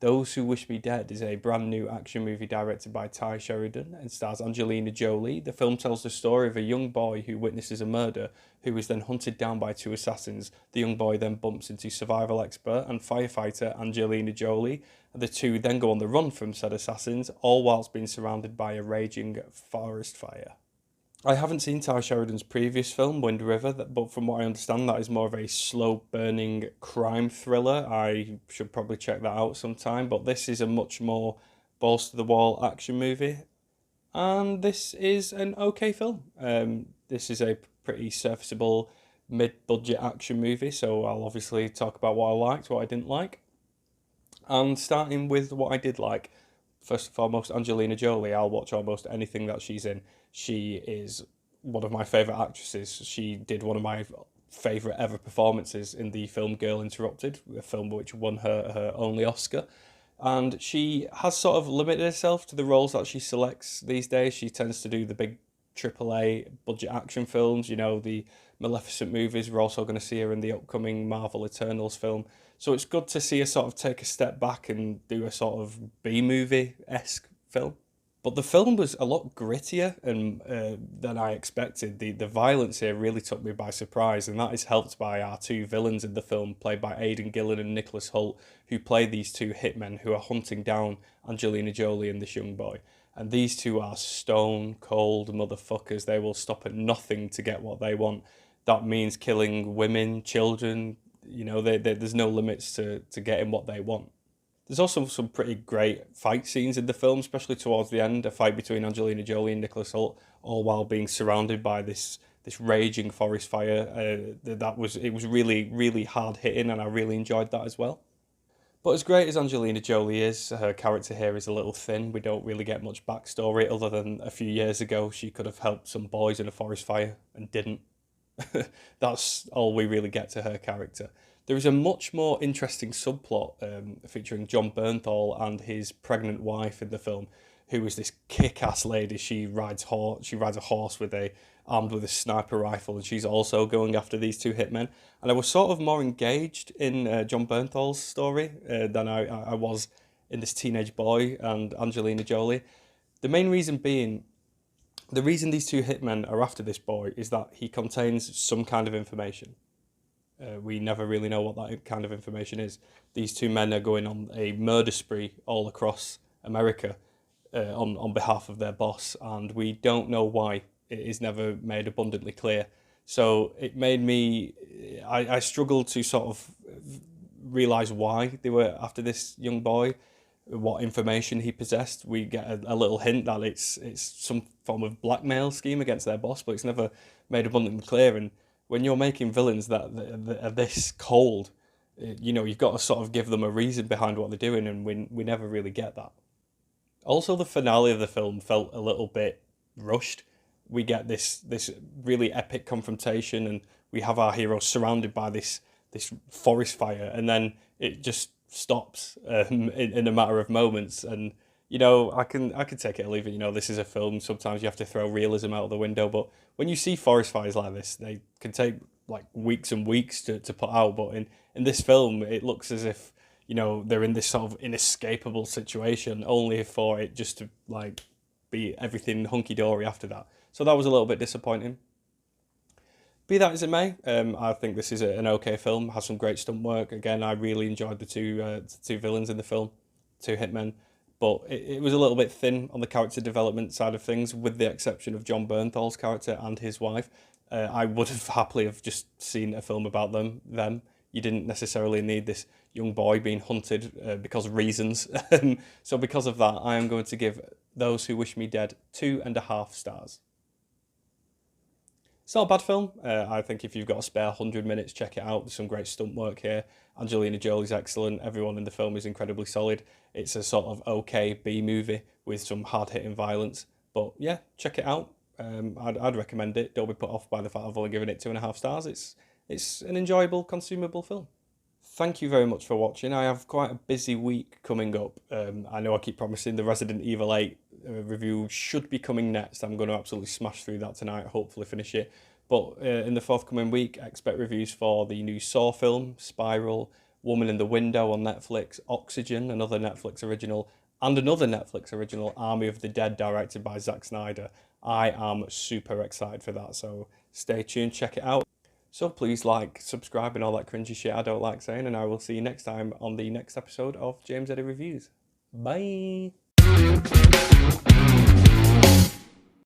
Those Who Wish Me Dead is a brand new action movie directed by Ty Sheridan and stars Angelina Jolie. The film tells the story of a young boy who witnesses a murder, who is then hunted down by two assassins. The young boy then bumps into survival expert and firefighter Angelina Jolie. The two then go on the run from said assassins, all whilst being surrounded by a raging forest fire. I haven't seen Ty Sheridan's previous film, Wind River, but from what I understand, that is more of a slow-burning crime thriller. I should probably check that out sometime, but this is a much more balls-to-the-wall action movie, and this is an okay film. This is a pretty serviceable mid-budget action movie, so I'll obviously talk about what I liked, what I didn't like. And starting with what I did like, first and foremost, Angelina Jolie. I'll watch almost anything that she's in. She is one of my favourite actresses. She did one of my favourite ever performances in the film Girl Interrupted, a film which won her only Oscar. And she has sort of limited herself to the roles that she selects these days. She tends to do the big AAA budget action films, the Maleficent movies. We're also going to see her in the upcoming Marvel Eternals film. So it's good to see her sort of take a step back and do a sort of B-movie-esque film. But the film was a lot grittier than I expected. The violence here really took me by surprise, and that is helped by our two villains in the film, played by Aidan Gillen and Nicholas Hoult, who play these two hitmen who are hunting down Angelina Jolie and this young boy. And these two are stone cold motherfuckers. They will stop at nothing to get what they want. That means killing women, children. There's no limits to getting what they want. There's also some pretty great fight scenes in the film, especially towards the end. A fight between Angelina Jolie and Nicholas Hoult, all while being surrounded by this raging forest fire. It was really really hard hitting, and I really enjoyed that as well. But as great as Angelina Jolie is, her character here is a little thin. We don't really get much backstory other than a few years ago she could have helped some boys in a forest fire and didn't. That's all we really get to her character. There is a much more interesting subplot featuring John Bernthal and his pregnant wife in the film, who is this kick-ass lady. She rides a horse armed with a sniper rifle, and she's also going after these two hitmen. And I was sort of more engaged in John Bernthal's story than I was in this teenage boy and Angelina Jolie. The main reason being, the reason these two hitmen are after this boy is that he contains some kind of information. We never really know what that kind of information is. These two men are going on a murder spree all across America on behalf of their boss, and we don't know why. It is never made abundantly clear. So it made me... I struggled to sort of realise why they were after this young boy, what information he possessed. We get a little hint that it's some form of blackmail scheme against their boss, but it's never made abundantly clear. And when you're making villains that are this cold, you've got to sort of give them a reason behind what they're doing, and we never really get that. Also, the finale of the film felt a little bit rushed. We get this really epic confrontation, and we have our heroes surrounded by this forest fire, and then it just stops in a matter of moments. And I can take it or leave it. This is a film. Sometimes you have to throw realism out the window, but when you see forest fires like this, they can take like weeks and weeks to put out. But in this film, it looks as if they're in this sort of inescapable situation, only for it just to like be everything hunky dory after that. So that was a little bit disappointing. Be that as it may, I think this is an okay film. Has some great stunt work. Again, I really enjoyed the two villains in the film, two hitmen, but it was a little bit thin on the character development side of things, with the exception of John Bernthal's character and his wife. I would have happily have just seen a film about them. You didn't necessarily need this young boy being hunted because of reasons. So because of that, I am going to give Those Who Wish Me Dead 2.5 stars. It's not a bad film. I think if you've got a spare 100 minutes, check it out. There's some great stunt work here. Angelina Jolie's excellent. Everyone in the film is incredibly solid. It's a sort of okay B-movie with some hard-hitting violence. But yeah, check it out. I'd recommend it. Don't be put off by the fact I've only given it 2.5 stars. It's an enjoyable, consumable film. Thank you very much for watching. I have quite a busy week coming up. I know I keep promising the Resident Evil 8 review should be coming next. I'm going to absolutely smash through that tonight, hopefully finish it. But in the forthcoming week, expect reviews for the new Saw film, Spiral, Woman in the Window on Netflix, Oxygen, another Netflix original, and another Netflix original, Army of the Dead, directed by Zack Snyder. I am super excited for that, so stay tuned, check it out. So please like, subscribe, and all that cringy shit I don't like saying, and I will see you next time on the next episode of James Eddy Reviews. Bye!